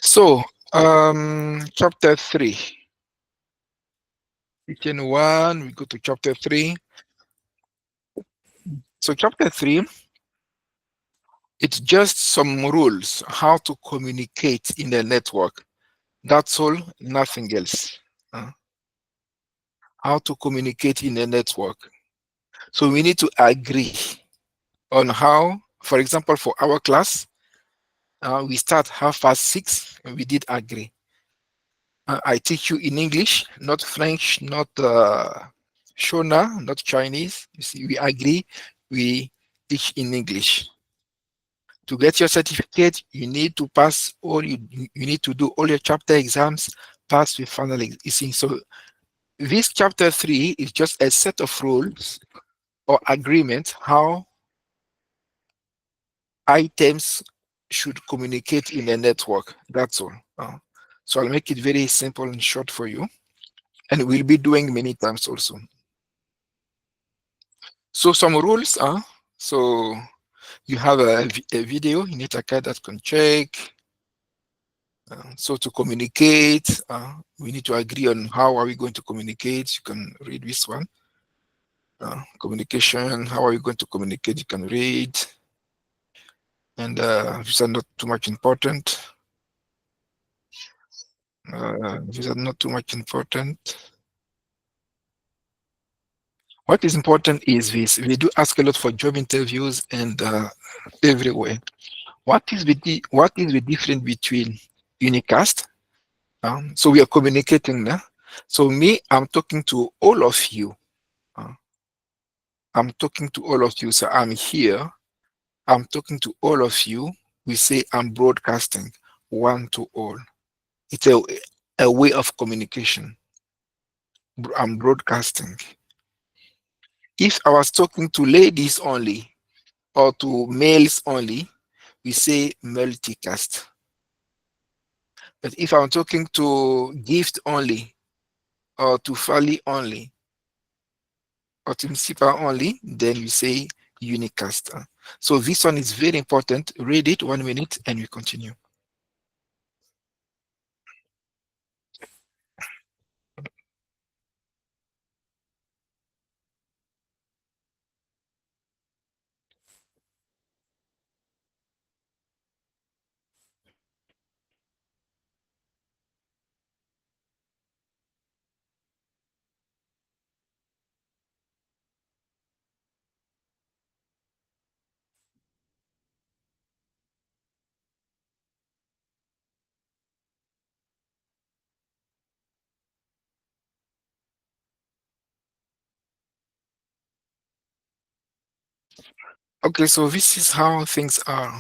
So, chapter 3. CCNA1, we go to chapter 3. So, chapter 3, it's just some rules how to communicate in a network. That's all, nothing else. How to communicate in a network. So, we need to agree on how, for example, for our class, we start 6:30, and we did agree. I teach you in English, not French, not Shona, not Chinese. You see, we agree, we teach in English. To get your certificate, you need to pass you need to do all your chapter exams, pass with final exam. So this chapter 3 is just a set of rules or agreement how items should communicate in a network. That's all. So I'll make it very simple and short for you. And we'll be doing many times also. So some rules are, so you have a video in Itaka that can check. So to communicate, we need to agree on how are we going to communicate. You can read this one. Communication, how are you going to communicate? You can read. And these are not too much important. These are not too much important. What is important is this. We do ask a lot for job interviews and everywhere. What is the difference between unicast? So we are communicating now. So me, I'm talking to all of you. I'm talking to all of you. So I'm here. I'm talking to all of you. We say I'm broadcasting one to all. It's a way of communication. I'm broadcasting. If I was talking to ladies only or to males only, we say multicast. But if I'm talking to gift only or to Fali only or to Msipa only, then we say unicast. So this one is very important. Read it 1 minute and we continue. Okay, so this is how things are.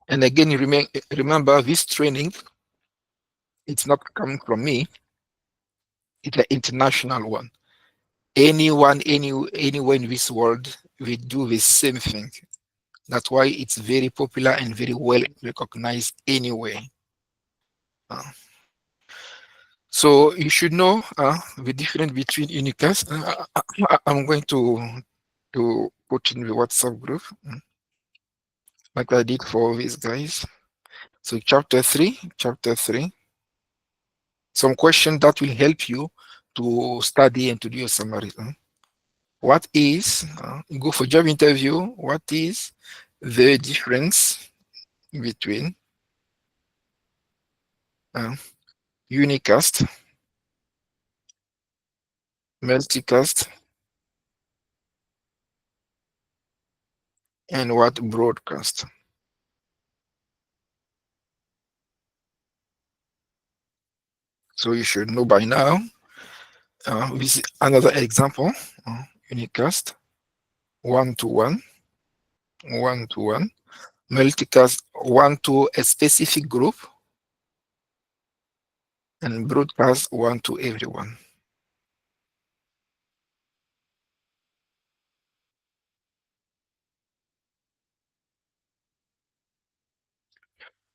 And again, you remember this training, it's not coming from me, it's an international one. Anyone, anywhere in this world, we do the same thing. That's why it's very popular and very well recognized anyway. So you should know the difference between unicast. I'm going to put in the WhatsApp group like I did for these guys. So chapter 3, some questions that will help you to study and to do your summary. What is, go for job interview, what is the difference between unicast, multicast, and what broadcast? So you should know by now. This is another example. Unicast, one-to-one, one-to-one. Multicast, one to a specific group, and broadcast, one to everyone.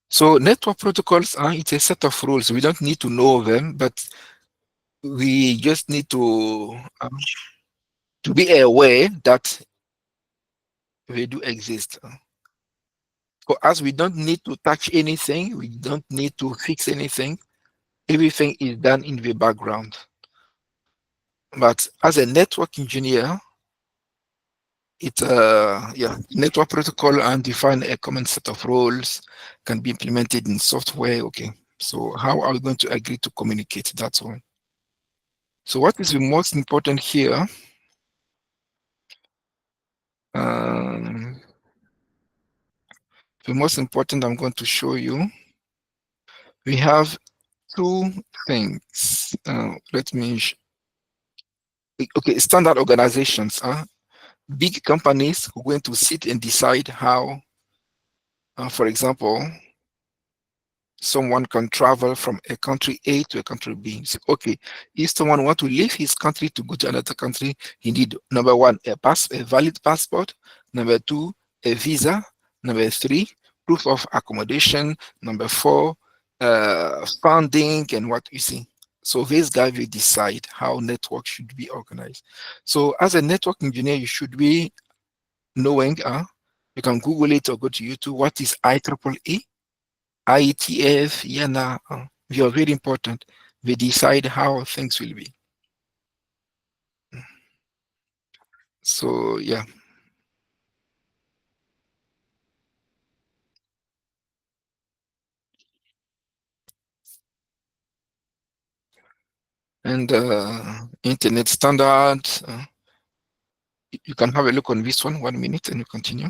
So network protocols are it's a set of rules. We don't need to know them, but we just need to be aware that they do exist. For us, we don't need to touch anything. We don't need to fix anything. Everything is done in the background. But as a network engineer, network protocol and define a common set of rules can be implemented in software. Okay, so how are we going to agree to communicate? That's all. So what is the most important here? Um, the most important I'm going to show you, we have two things. Let me, okay, standard organizations. Big companies who are going to sit and decide how, for example, someone can travel from a country A to a country B. So, okay, if someone want to leave his country to go to another country, he need number one, a valid passport, number two, a visa, number three, proof of accommodation, number four, funding and what you see. So this guy will decide how network should be organized. So as a network engineer, you should be knowing, you can Google it or go to YouTube, what is IEEE? IETF, YANA, they are very important. They decide how things will be. So, yeah. And internet standards, you can have a look on this one, 1 minute, and you continue.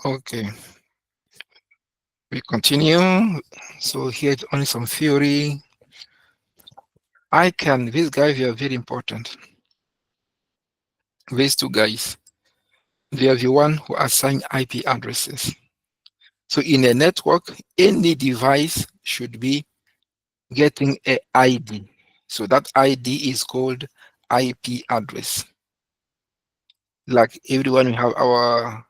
Okay, we continue. So here's only some theory. These guys are very important. These two guys, they are the one who assign IP addresses. So in a network, any device should be getting a ID. So that ID is called IP address. Like everyone, we have our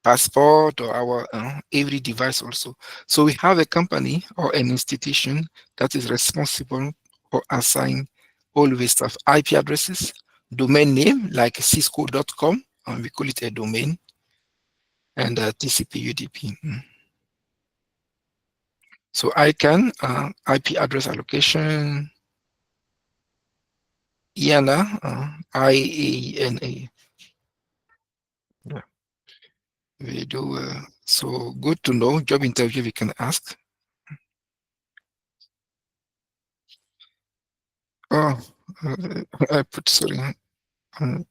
passport or our every device also. So we have a company or an institution that is responsible for assigning all this stuff: IP addresses, domain name like cisco.com, and we call it a domain, and TCP UDP. So ICANN, IP address allocation, IANA, IANA. Yeah, we do. So good to know. Job interview, we can ask. Oh, I put, sorry, I'm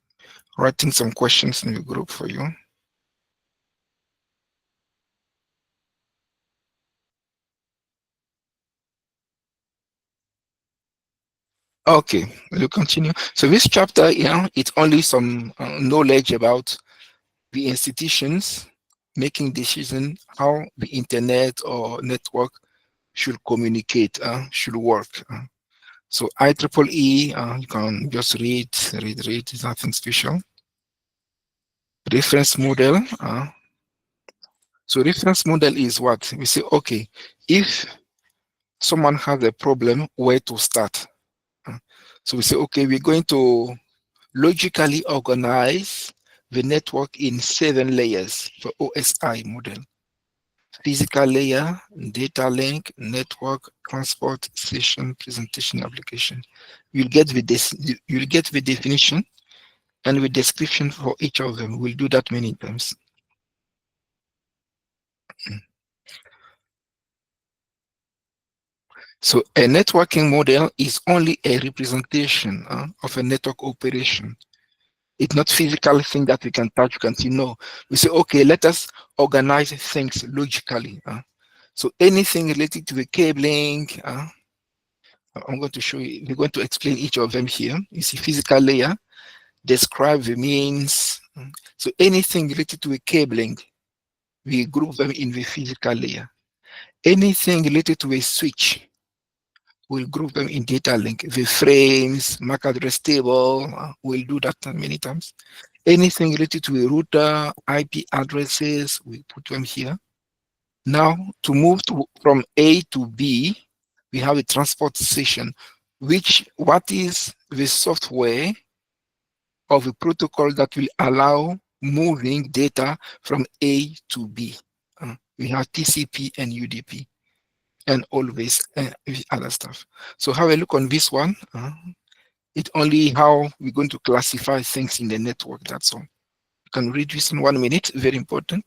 writing some questions in the group for you. Okay, we'll continue. So this chapter, it's only some knowledge about the institutions making decision how the internet or network should communicate, should work. So IEEE, you can just read, it's nothing special. Reference model. So reference model is what? We say, okay, if someone has a problem, where to start? So we say, okay, we're going to logically organize the network in 7 layers for OSI model: physical layer, data link, network, transport, session, presentation, application. You'll get the definition and the description for each of them. We'll do that many times. So a networking model is only a representation of a network operation. It's not physical thing that we can touch, we can see. No, we say, okay, let us organize things logically. So anything related to the cabling, I'm going to show you, we're going to explain each of them here. You see physical layer, describe the means. So anything related to a cabling, we group them in the physical layer. Anything related to a switch, we'll group them in data link. The frames, MAC address table, we'll do that many times. Anything related to a router, IP addresses, we put them here. Now, to move from A to B, we have a transport session, what is the software of a protocol that will allow moving data from A to B. We have TCP and UDP and always other stuff. So have a look on this one. It's only how we're going to classify things in the network, that's all. You can read this in 1 minute, very important.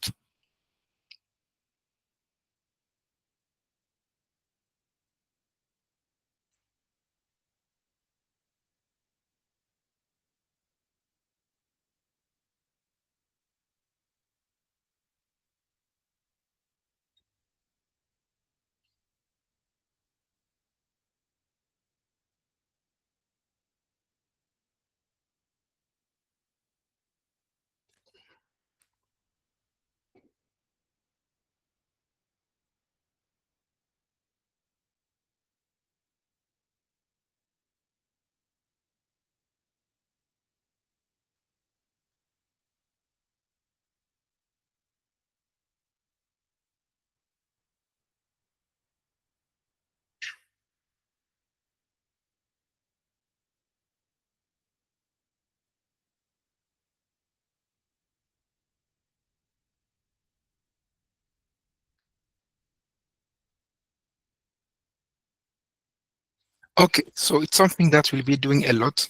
Okay, so it's something that we'll be doing a lot.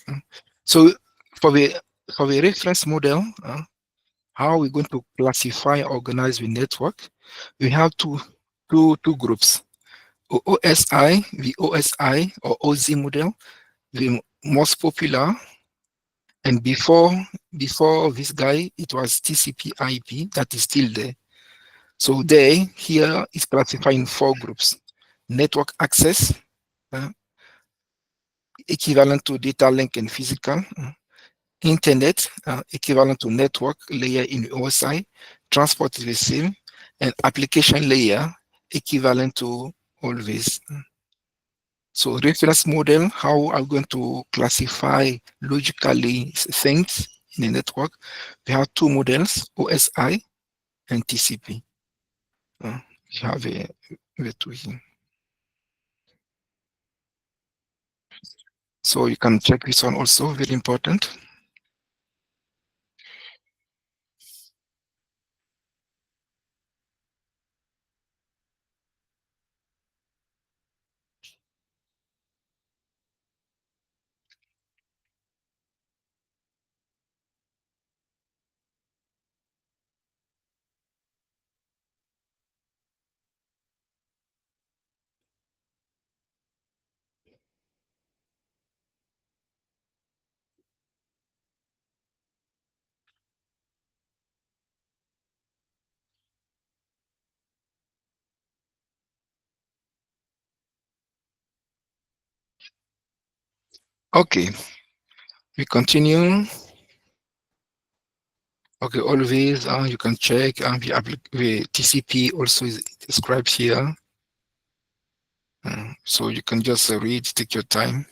So for the for the reference model, how we're going to classify, organize the network, we have two groups. OSI, the OSI or OZ model, the most popular. And before this guy, it was TCP IP that is still there. So there, here is classified in 4 groups. Network access, uh, equivalent to data link and physical. Internet, equivalent to network layer in OSI. Transport is the same. And application layer, equivalent to all this. So reference model, how I'm going to classify logically things in a network. We have 2 models, OSI and TCP. We have the two here. So you can check this one also, very important. Okay, we continue. Okay, all these you can check. The TCP also is described here. So you can just read, take your time.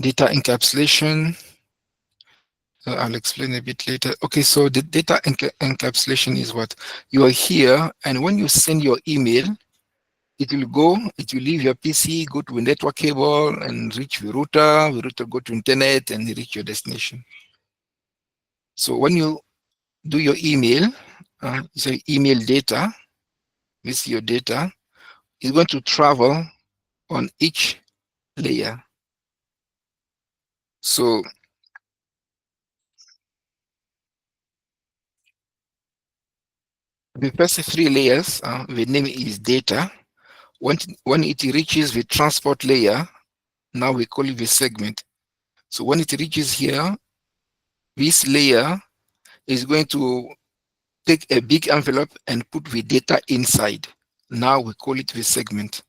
Data encapsulation. I'll explain a bit later. Okay, so the data encapsulation is what? You are here, and when you send your email, it will leave your PC, go to a network cable, and reach the router go to internet, and reach your destination. So when you do your email, so email data, this is your data, is going to travel on each layer. So The first three layers, the name is data. When it reaches the transport layer, now we call it the segment. So when it reaches here, this layer is going to take a big envelope and put the data inside. Now we call it the segment.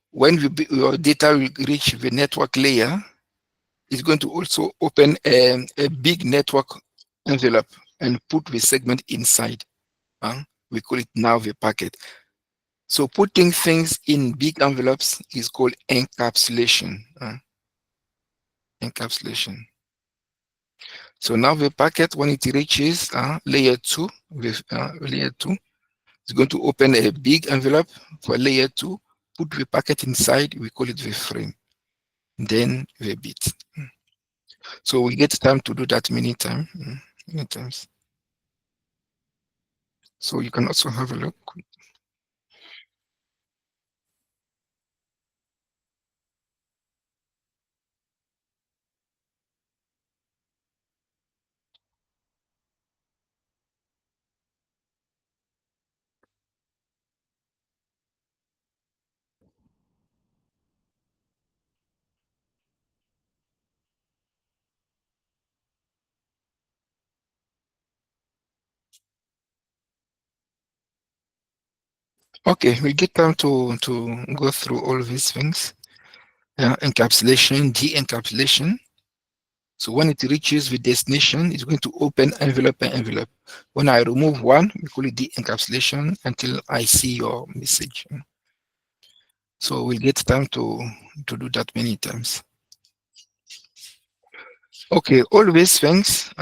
When your data will reach the network layer, it's going to also open a big network envelope and put the segment inside. We call it now the packet. So putting things in big envelopes is called encapsulation. Encapsulation. So now the packet, when it reaches layer 2, with layer 2, it's going to open a big envelope for layer 2, put the packet inside, we call it the frame, then the bit. So we get time to do that many times. So you can also have a look. Okay, we get time to go through all these things. Encapsulation, de-encapsulation. So when it reaches the destination, it's going to open envelope by envelope. When I remove one, we call it de-encapsulation until I see your message. So we'll get time to do that many times. Okay, all these things.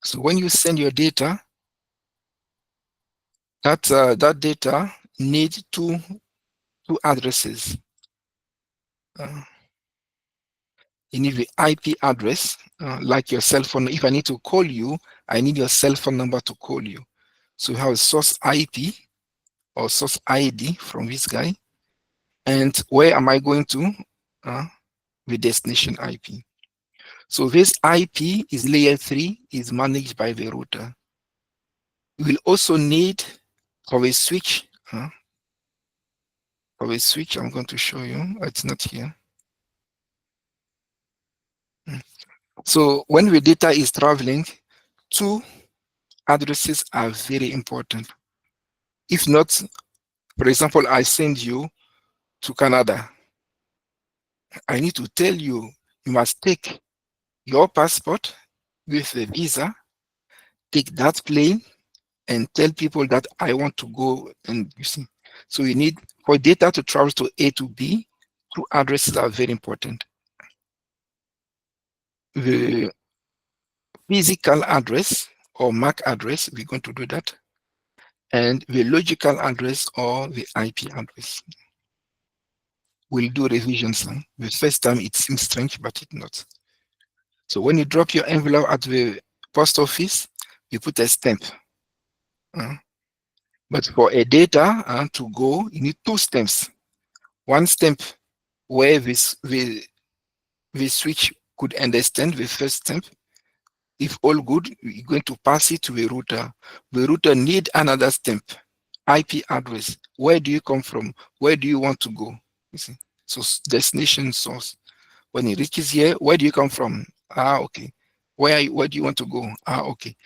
So when you send your data, that data needs two addresses. You need the IP address, like your cell phone. If I need to call you, I need your cell phone number to call you. So you have a source IP or source ID from this guy. And where am I going to? The destination IP. So this IP is layer 3, is managed by the router. We will also need for a switch. For a switch, I'm going to show you. It's not here. So when the data is traveling, two addresses are very important. If not, for example, I send you to Canada. I need to tell you, you must take your passport with the visa, take that plane, and tell people that I want to go. And you see, so you need, for data to travel to A to B, two addresses are very important. The physical address or MAC address, we're going to do that, and the logical address or the IP address. We'll do revisions. The first time it seems strange, but it's not. So when you drop your envelope at the post office, you put a stamp. But for a data to go, you need two stamps. One stamp where the switch could understand the first stamp. If all good, you're going to pass it to the router. The router need another stamp, IP address. Where do you come from? Where do you want to go? You see? So destination source. When it reaches here, where do you come from? Okay. Where do you want to go? Okay.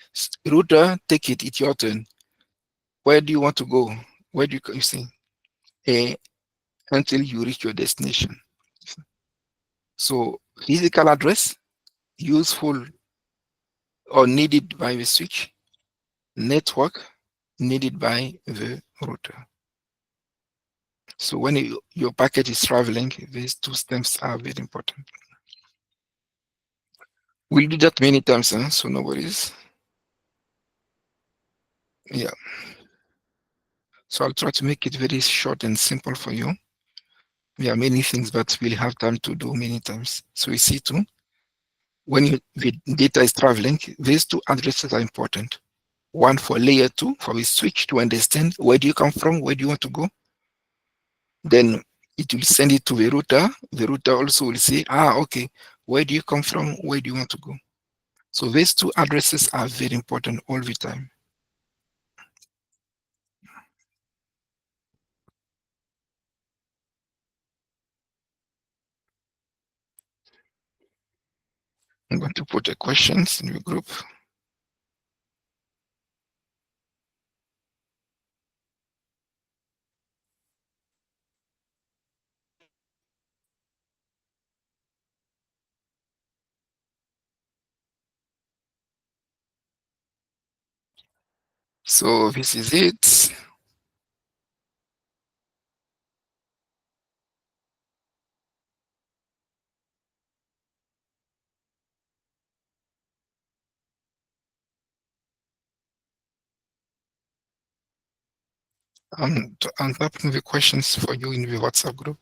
Router, take it. It's your turn. Where do you want to go? Where do you see? Until you reach your destination. So physical address, useful or needed by the switch. Network, needed by the router. So when your packet is traveling, these two steps are very important. We'll do that many times, so no worries. Yeah. So I'll try to make it very short and simple for you. There are many things, but we'll have time to do many times. So we see too, when the data is traveling, these two addresses are important. One for layer 2, for the switch to understand where do you come from, where do you want to go. Then it will send it to the router. The router also will say, okay, where do you come from, where do you want to go? So these two addresses are very important all the time. I'm going to put the questions in the group. So this is it. I'm typing the questions for you in the WhatsApp group.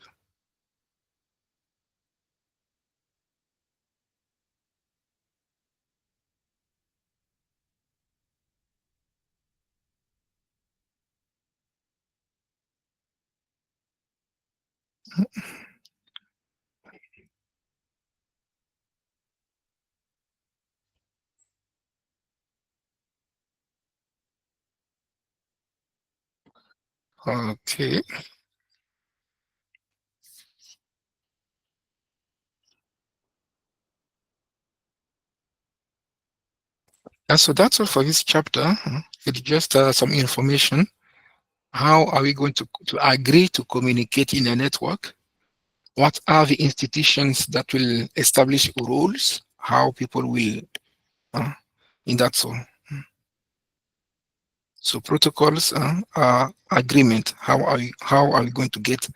Okay. And so that's all for this chapter. It's just some information. How are we going to agree to communicate in a network? What are the institutions that will establish rules? How people will, uh, in that so. So protocols are agreement. How are we going to get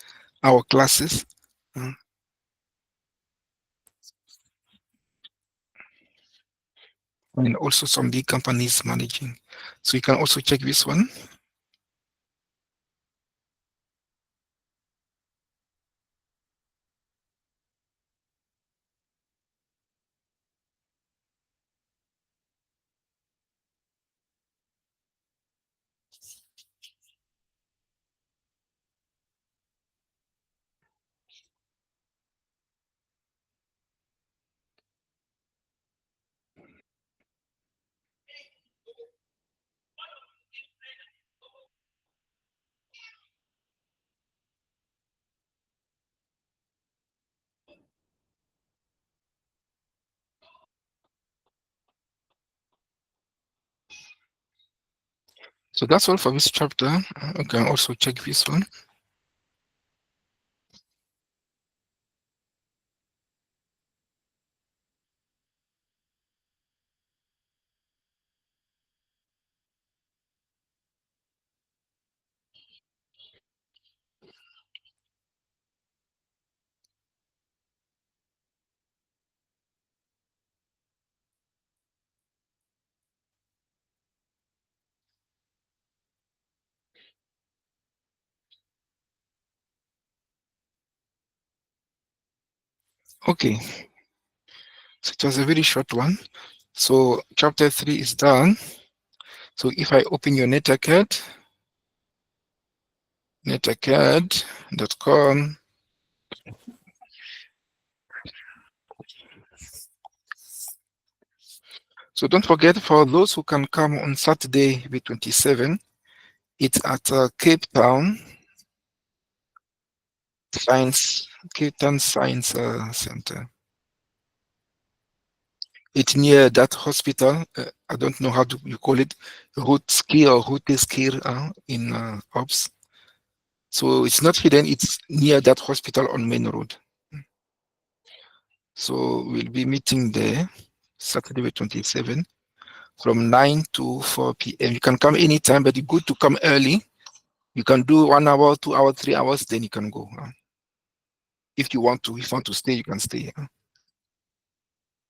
our classes? uh, and also some big companies managing. So you can also check this one. So that's all for this chapter. You can also check this one. Okay, so it was a very short one. So chapter 3 is done. So if I open your netacad, netacad.com. So don't forget, for those who can come on Saturday, the 27th, it's at Cape Town Science, Cape Town Science Center. It's near that hospital. I don't know how to you call it, Route or Route in Ops. So it's not hidden. It's near that hospital on Main Road. So we'll be meeting there Saturday the 27th from 9 to 4 p.m. You can come anytime, but it's good to come early. You can do 1 hour, 2 hours, 3 hours, then you can go. If you want to, if you want to stay, you can stay.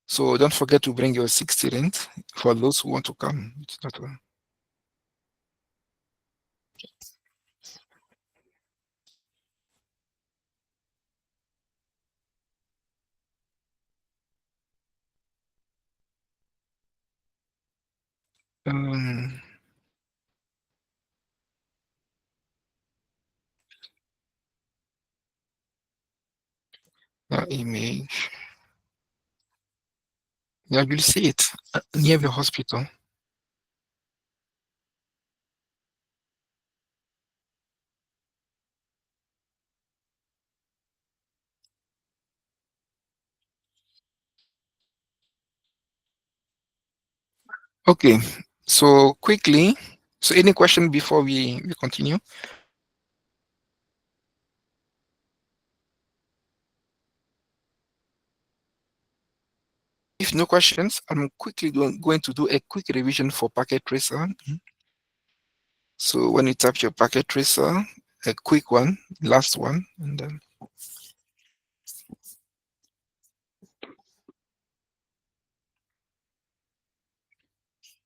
So don't forget to bring your 6 students for those who want to come. It's not, um, image. Yeah, you'll see it near the hospital. Okay, so quickly, so any question before we continue? If no questions, I'm quickly going to do a quick revision for packet tracer. So when you tap your packet tracer, a quick one, last one, and then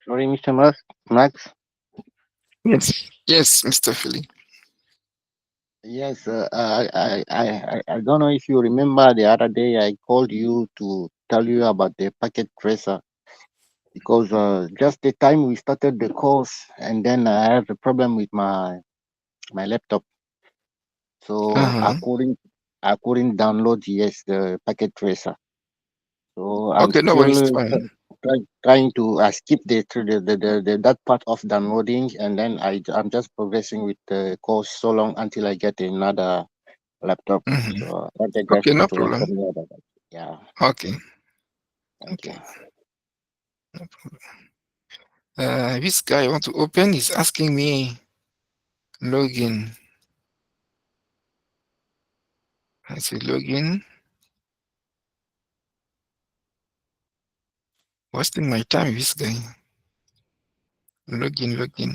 Sorry, Mr. Max. yes, yes, Mr. Philly. Yes, I don't know if you remember the other day I called you to tell you about the packet tracer because just the time we started the course and then I have a problem with my laptop, so Uh-huh. I couldn't download yes the packet tracer. So I'm Okay, no worries, still it's fine. trying to skip the that part of downloading, and then I'm just progressing with the course so long until I get another laptop. Mhm. So I wanted just Okay, no to problem. inform you about that. Yeah, Okay, thank you. okay, no problem. This guy I want to open is asking me login. I say login, wasting my time, this guy. Login, login.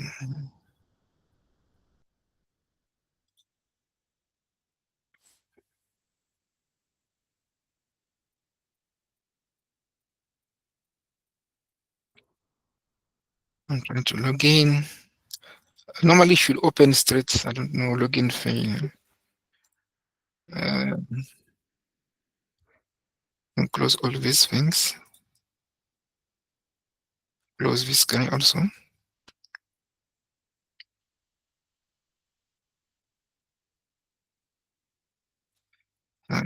I'm trying to log in. Normally should open straight. I don't know, login fail. Uh, and close all these things. Close this guy also. Uh,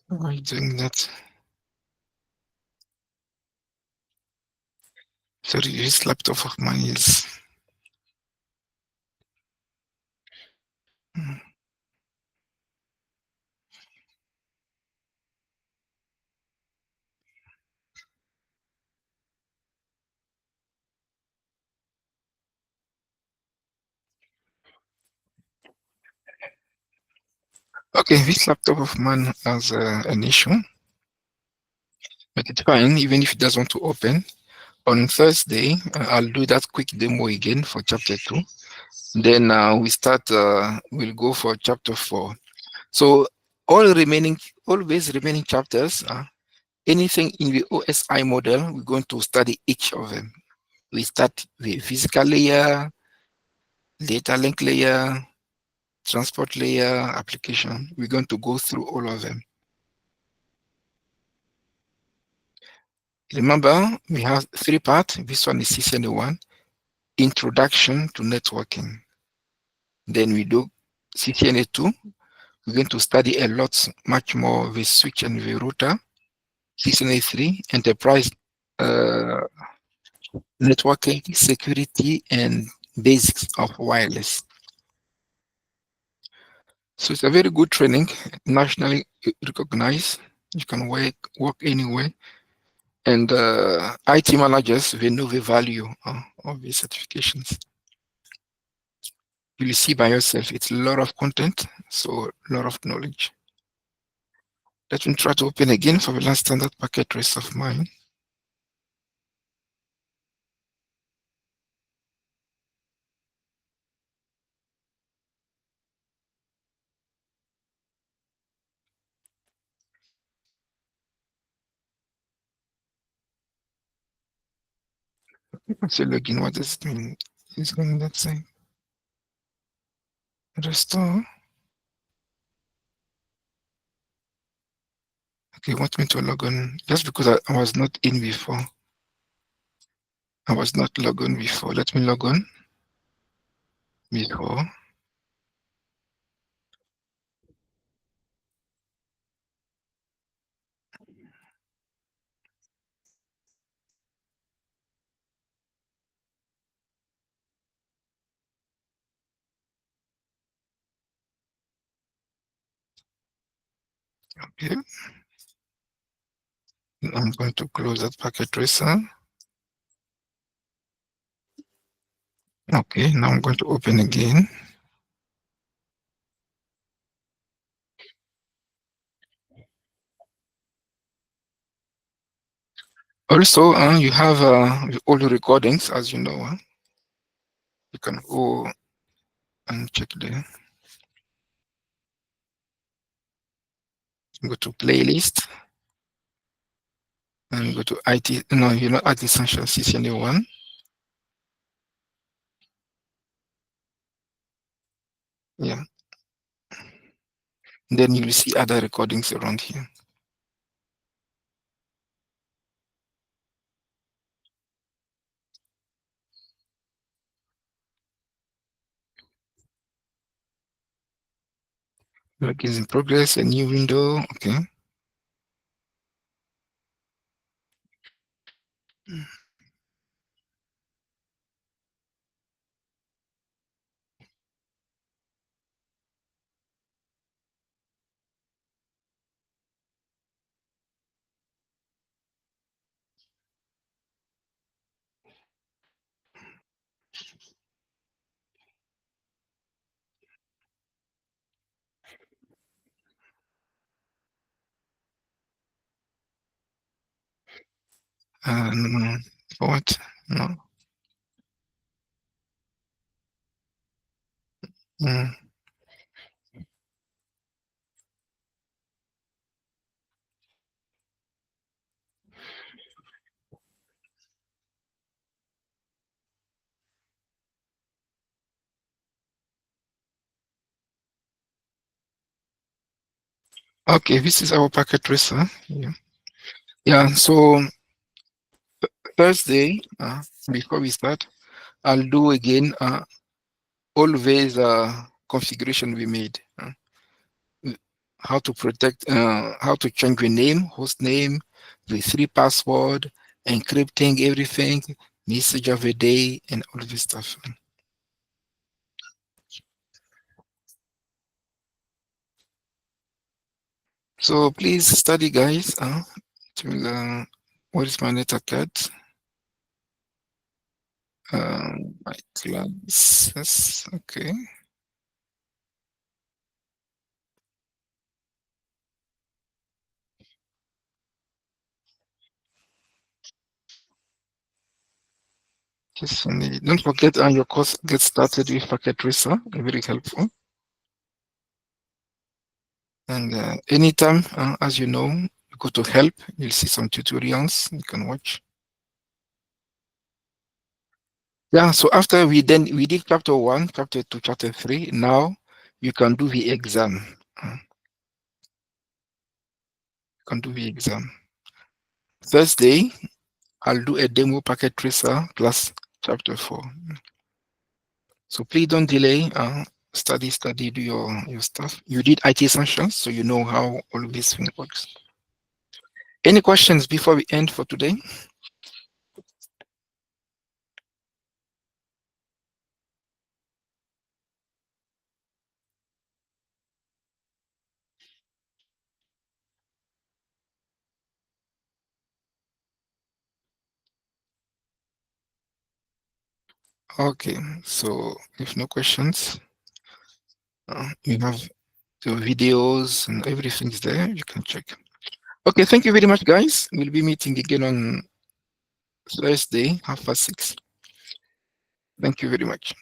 why are you doing that? Sorry, this laptop of mine is. Hmm. Okay, this laptop of mine has an issue, but it's fine, even if it doesn't want to open. On Thursday, I'll do that quick demo again for chapter 2. Then we'll go for chapter 4. So all these remaining chapters, anything in the OSI model, we're going to study each of them. We start the physical layer, data link layer, transport layer, application. We're going to go through all of them. Remember, we have 3 parts. This one is CCNA1, Introduction to Networking. Then we do CCNA2. We're going to study a lot, much more the switch and the router. CCNA3, Enterprise uh, Networking, Security, and Basics of Wireless. So it's a very good training, nationally recognized. You can work anywhere. And IT managers, they know the value of these certifications. You'll see by yourself, it's a lot of content, so a lot of knowledge. Let me try to open again for the last standard packet trace of mine. So login, what does it mean? It's going that side. Restore. Okay, want me to log on just because I was not in before. I was not logged on before. Let me log on before. Okay, I'm going to close that packet tracer. Okay, now I'm going to open again. Also, you have all the recordings, as you know. You can go and check there. Go to playlist and go to IT. No, you're not IT Essential CCNA1. Yeah. Then you will see other recordings around here. Like is in progress, a new window. Okay. No, what? No. Mm. Okay, this is our packet tracer. Yeah. Yeah. So Thursday, before we start, I'll do again all these configuration we made. How to protect, how to change your name, host name, the three password, encrypting everything, message of the day, and all this stuff. So please study, guys. What is my letter card? My classes. Okay. Just don't forget your course gets started with packet tracer. Very helpful. And anytime, as you know, you go to help, you'll see some tutorials you can watch. Yeah, so after we did chapter 1, chapter 2, chapter 3. Now you can do the exam. You can do the exam. Thursday, I'll do a demo packet tracer plus chapter 4. So please don't delay. Study, do your stuff. You did IT essentials, so you know how all of this thing works. Any questions before we end for today? Okay, so if no questions, you have the videos and everything's there. You can check. Okay, thank you very much, guys. We'll be meeting again on Thursday, 6:30. Thank you very much.